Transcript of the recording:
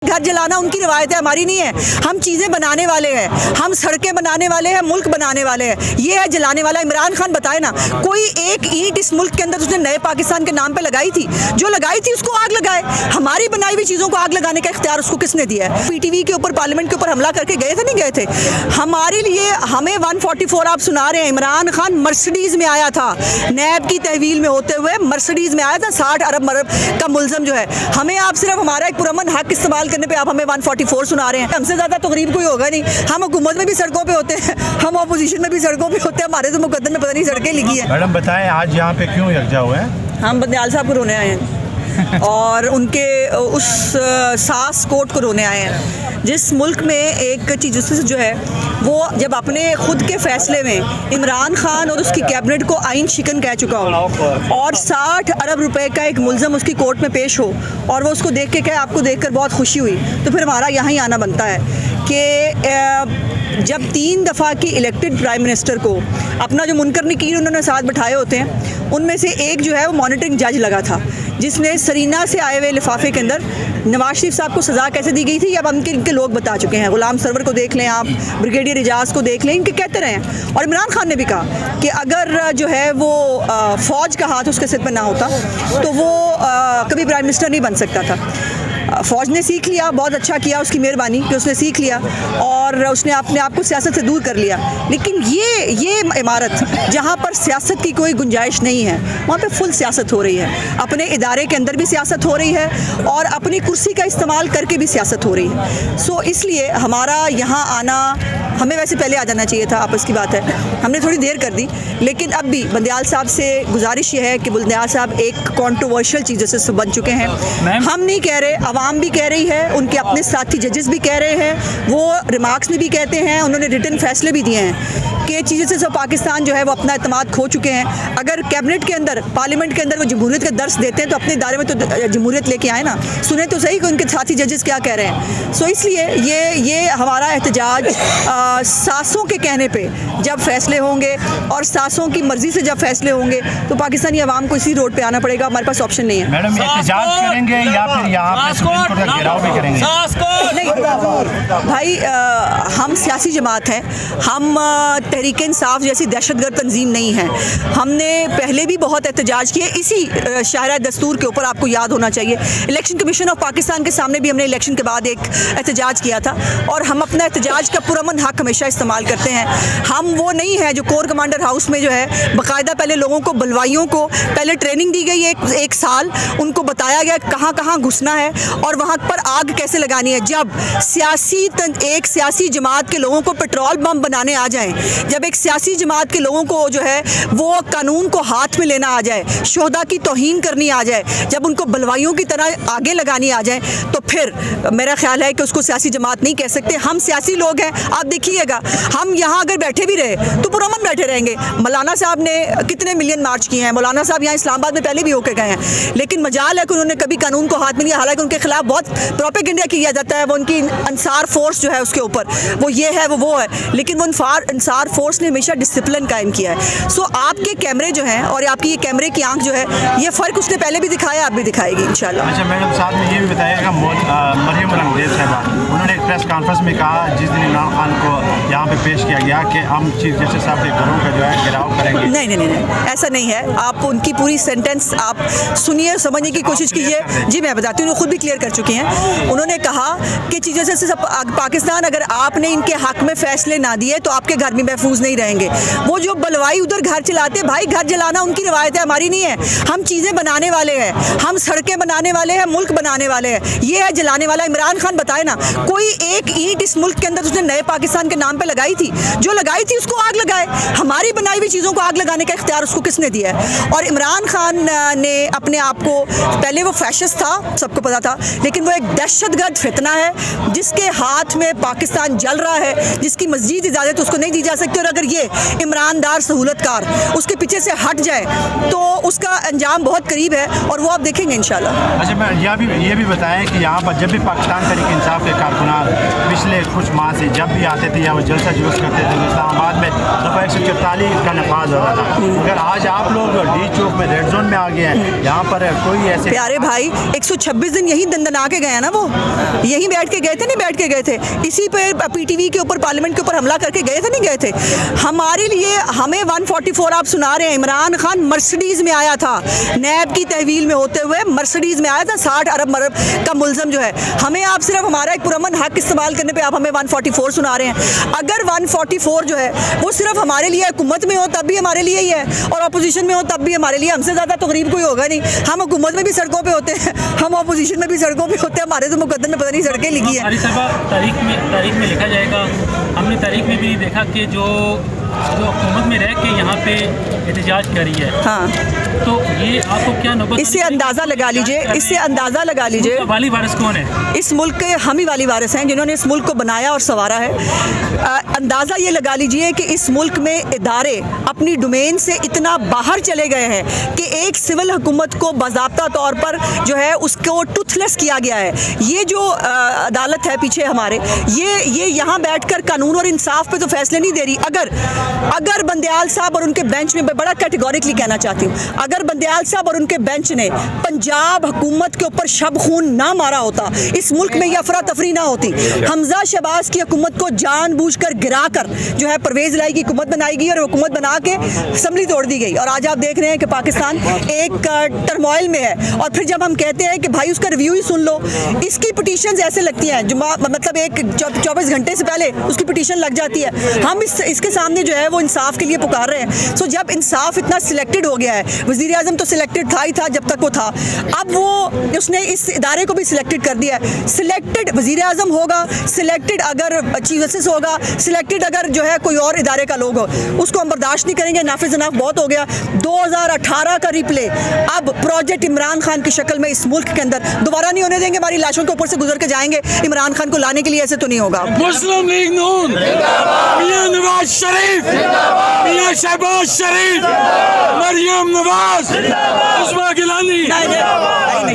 घर जलाना उनकी रिवायत है, हमारी नहीं है। हम चीज़ें बनाने वाले हैं, हम सड़कें बनाने वाले हैं, मुल्क बनाने वाले हैं। ये है जलाने वाला। इमरान खान बताए ना, कोई एक ईंट इस मुल्क के अंदर उसने नए पाकिस्तान के नाम पे लगाई थी? जो लगाई थी उसको आग लगाए। हमारी बनाई हुई चीज़ों को आग लगाने का इख्तियार उसको किसने दिया है? पीटीवी के ऊपर, पार्लियामेंट के ऊपर हमला करके गए थे, नहीं गए थे? हमारे लिए हमें 144 आप सुना रहे हैं। इमरान खान मर्सिडीज़ में आया था, नैब की तहवील में होते हुए मर्सिडीज़ में आया था। 60 अरब का मुल्ज़म जो है, हमें आप सिर्फ हमारा एक पुरअमन हक इस्तेमाल करने पे आप हमें 144 सुना रहे हैं। हमसे ज़्यादा तो गरीब कोई होगा नहीं। हम हुकूमत में भी सड़कों पे होते हैं, हम अपोजिशन में भी सड़कों पे होते हैं। हमारे तो मुकद्दर में पता नहीं सड़कें लिखी है। मैडम बताएं, आज यहाँ पे क्यों यकजा हुए हैं? हम बंदयाल साहब को रोने आए हैं और उनके उस सास कोर्ट को रोने आए हैं जिस मुल्क में एक चीज़ जो है वो जब अपने खुद के फैसले में इमरान खान और उसकी कैबिनेट को आइन शिकन कह चुका हो और 60 अरब रुपए का एक मुल्ज़म उसकी कोर्ट में पेश हो और वो उसको देख के कहे आपको देखकर बहुत खुशी हुई, तो फिर हमारा यहाँ ही आना बनता है कि जब 3 दफ़ा की इलेक्टेड प्राइम मिनिस्टर को अपना जो मुनकर नकीर उन्होंने साथ बैठाए होते हैं, उनमें से एक जो है वो मॉनिटरिंग जज लगा था जिसने सरीना से आए हुए लिफाफे के अंदर नवाज शरीफ साहब को सज़ा कैसे दी गई थी अब इनके लोग बता चुके हैं। गुलाम सरवर को देख लें आप, ब्रिगेडियर एजाज को देख लें, इनके कहते रहे हैं। और इमरान खान ने भी कहा कि अगर जो है वो फ़ौज का हाथ उसके सिर पर ना होता तो वो कभी प्राइम मिनिस्टर नहीं बन सकता था। फ़ौज ने सीख लिया, बहुत अच्छा किया, उसकी मेहरबानी कि उसने सीख लिया और उसने अपने आप को सियासत से दूर कर लिया। लेकिन ये इमारत जहाँ पर सियासत की कोई गुंजाइश नहीं है, वहाँ पे फुल सियासत हो रही है। अपने इदारे के अंदर भी सियासत हो रही है और अपनी कुर्सी का इस्तेमाल करके भी सियासत हो रही है। सो इसलिए हमारा यहाँ आना, हमें वैसे पहले आ जाना चाहिए था, आपस की बात है, हमने थोड़ी देर कर दी। लेकिन अब भी बंदयाल साहब से गुजारिश ये है कि बंदयाल साहब एक कॉन्ट्रोवर्शियल चीज़ों से बन चुके हैं। हम नहीं कह रहे, आवाम भी कह रही है, उनके अपने साथी जजेस भी कह रहे हैं, वो रिमार्क्स में भी कहते हैं, उन्होंने रिटन फैसले भी दिए हैं कि चीज़ों से सब पाकिस्तान जो है वो अपना एतमाद खो चुके हैं। अगर कैबिनेट के अंदर, पार्लियामेंट के अंदर वो जमहूरियत का दर्स देते हैं तो अपने इदारे में तो जमहूरियत लेके आए ना, सुने तो सही कि उनके साथी जजेस क्या कह रहे हैं। सो इसलिए ये हमारा एहतजाज सासों के कहने पे जब फैसले होंगे और सासों की मर्जी से जब फैसले होंगे तो पाकिस्तानी अवाम को इसी रोड पे आना पड़ेगा, हमारे पास ऑप्शन नहीं है। मैडम एहतजाज करेंगे या फिर यहाँ पे सुप्रीम कोर्ट का घेराव भी करेंगे? नहीं भाई, हम सियासी जमात हैं, हम तहरीक इंसाफ जैसी दहशतगर्द तंजीम नहीं है। हमने पहले भी बहुत एहतजाज किए इसी शाहराह दस्तूर के ऊपर, आपको याद होना चाहिए। इलेक्शन कमीशन ऑफ पाकिस्तान के सामने भी हमने इलेक्शन के बाद एक एहतजाज किया था और हम अपना एहतजाज का पुरअमन हक हमेशा इस्तेमाल करते हैं। हम वो नहीं है जो कोर कमांडर हाउस में जो है बाकायदा पहले लोगों को, बलवाइयों को पहले ट्रेनिंग दी गई एक साल, उनको बताया गया कहाँ कहाँ घुसना है और वहाँ पर आग कैसे लगानी है। जब एक सियासी जमात के लोगों को पेट्रोल बम बनाने आ जाएं, जब एक सियासी जमात के लोगों को जो है वो कानून को हाथ में लेना आ जाए, शोहदा की तौहीन करनी आ जाए, जब उनको बलवाइयों की तरह आगे लगानी आ जाए, तो फिर मेरा ख्याल है कि उसको सियासी जमात नहीं कह सकते। हम सियासी लोग हैं। आप देखिएगा, हम यहाँ अगर बैठे भी रहे तो पुरअमन बैठे रहेंगे। मौलाना साहब ने कितने मिलियन मार्च किए हैं, मौलाना साहब यहाँ इस्लामाबाद में पहले भी होकर गए हैं, लेकिन मजाल है कि उन्होंने कभी कानून को हाथ में लिया। हालांकि उनके खिलाफ बहुत प्रोपेगेंडा किया जाता है, वो उनकी अंसार फोर्स जो है उसके ऊपर वो ये है वो है, लेकिन वो अंसार फोर्स ने हमेशा डिसिप्लिन कायम किया है। सो आपके कैमरे जो हैं और आपकी ये कैमरे की आंख जो है, ये फ़र्क उसने पहले भी दिखाया, आप भी दिखाएगी इंशाल्लाह। अच्छा मैडम, साथ में ये भी बताइएगा, मरियम रंगदेव साहबा उन्होंने एक प्रेस कॉन्फ्रेंस में कहा जिस दिन इमरान खान को यहाँ पे पेश किया गया कि हम चीफ जस्टिस साहब के घरों का जो है घेराव करेंगे। नहीं, ऐसा नहीं है। आप उनकी पूरी सेंटेंस आप सुनिए, समझने की कोशिश कीजिए। जी मैं बताती हूँ, खुद भी क्लियर कर चुकी हैं। उन्होंने कहा कि चीज़ों से सब पाकिस्तान, अगर आपने इनके हक में फैसले ना दिए तो आपके घर भी महफूज नहीं रहेंगे। वो जो बलवाई उधर घर चलाते, भाई घर जलाना उनकी रिवायत है, हमारी नहीं है। हम चीज़ें बनाने वाले हैं, हम सड़कें बनाने वाले हैं, मुल्क बनाने वाले हैं। ये है जलाने वाला। इमरान खान बताए ना, कोई एक ईंट इस मुल्क के अंदर उसने नए पाकिस्तान के नाम पे लगाई थी? जो लगाई थी उसको आग लगाए। हमारी बनाई हुई चीज़ों को आग लगाने का इख्तियार उसको किसने दिया है? और इमरान खान ने अपने आप को, पहले वो फैशिस्ट था, सबको पता था, लेकिन वो एक दहशतगर्द फितना है जिसके हाथ में पाकिस्तान जल रहा है, जिसकी मज़ीद इजाज़त उसको नहीं दी जा सकती। और अगर ये ईमानदार सहूलतकार उसके पीछे से हट जाए तो उसका अंजाम बहुत करीब है और वो आप देखेंगे इंशाल्लाह। अच्छा मैं ये भी बताएं कि यहाँ पर जब भी पाकिस्तान तहरीक इंसाफ के कारकुनान पिछले कुछ माह से जब भी आते थे या वो जलसा जुलूस करते थे इस्लामाबाद में दफ़ा 144 का नफाज होता था। अगर आज आप लोग डी चौक में रेड जोन में आ गए हैं, यहाँ पर कोई ऐसे प्यारे भाई 126 दिन यही दंदना के गए हैं ना, वो यहीं बैठ के गए थे, नहीं बैठ के गए थे, इसी पे पीटीवी के ऊपर पार्लियामेंट के ऊपर हमला करके गए थे, नहीं गए थे। हमारे लिए हमें 144 आप सुना रहे हैं। इमरान खान मर्सिडीज में आया था, नैब की तहवील में होते हुए मर्सिडीज में आया था, 60 अरब का मुलजम जो है। हमें आप सिर्फ हमारा एक पुरअमन हक इस्तेमाल करने पे आप हमें 144 सुना रहे हैं। अगर 144 जो है वो सिर्फ हमारे लिए हुकूमत में हो तब भी हमारे लिए ही है, और अपोजिशन में हो तब भी हमारे लिए। हमसे ज़्यादा तो गरीब कोई होगा नहीं। हम हुकूमत में भी सड़कों पे होते हैं, हम अपोजिशन में भी सड़कों पे होते हैं। हमारे तो मुकद्दर में पता नहीं सड़कें लिखी हैं। तारीख में लिखा जाएगा। हमने तारीख में भी देखा कि जो हुकूमत में रह के यहाँ पे एहतजाज करी है। हाँ, तो ये आपको क्या नौबत, इससे अंदाज़ा लगा लीजिए, इससे अंदाज़ा लगा लीजिए वाली वारिस कौन है इस मुल्क के। हम ही वाली वारिस हैं जिन्होंने इस मुल्क को बनाया और संवारा है। अंदाज़ा ये लगा लीजिए कि इस मुल्क में इदारे अपनी डोमेन से इतना बाहर चले गए हैं कि एक सिविल हुकूमत को बाज़ाब्ता तौर पर जो है उसको टूथलेस किया गया है। ये जो अदालत है पीछे हमारे, ये यहाँ बैठकर कानून और इंसाफ पे तो फैसले नहीं दे रही। अगर बंदयाल साहब और उनके बेंच में, बड़ा कैटेगोरिकली कहना चाहती हूँ, अगर बंदयाल साहब और उनके बेंच ने पंजाब हुकूमत के ऊपर शब खून ना मारा होता, इस मुल्क में ये अफरा तफरी ना होती। हमजा शहबाज की हुकूमत को जानबूझकर गिराकर जो है परवेज लाई की हुकूमत बनाई गई और हुकूमत बना के असम्बली तोड़ दी गई। और आज आप देख रहे हैं कि पाकिस्तान एक टर्मोइल में है। और फिर जब हम कहते हैं कि भाई उसका रिव्यू ही सुन लो, इसकी पिटीशन ऐसे लगती हैं, मतलब एक 24 घंटे से पहले उसकी पिटीशन लग जाती है। हम इसके सामने जो है वो इंसाफ के लिए पुकार रहे हैं। सो जब इंसाफ इतना सिलेक्टेड हो गया है, वज़ीर आज़म तो सिलेक्टेड था ही था जब तक वो था, अब वो उसने इस इदारे को भी सिलेक्टेड कर दिया है। सिलेक्टेड वज़ीर आज़म होगा, सिलेक्टेड अगर चीफ जस्टिस होगा, सिलेक्टेड अगर जो है कोई और इदारे का लोग हो, उसको हम बर्दाश्त नहीं करेंगे। नाफिज अनाफ बहुत हो गया। 2018 का रिप्ले अब प्रोजेक्ट इमरान खान की शक्ल में इस मुल्क के अंदर दोबारा नहीं होने देंगे। हमारी लाशों के ऊपर से गुजर के जाएंगे। इमरान खान को लाने के लिए ऐसे तो नहीं होगा। मुस्लिम लीग नून, मियां नवाज शरीफ, मियां शहबाज शरीफ, मरियम नवाज, उस्मा गिलानी।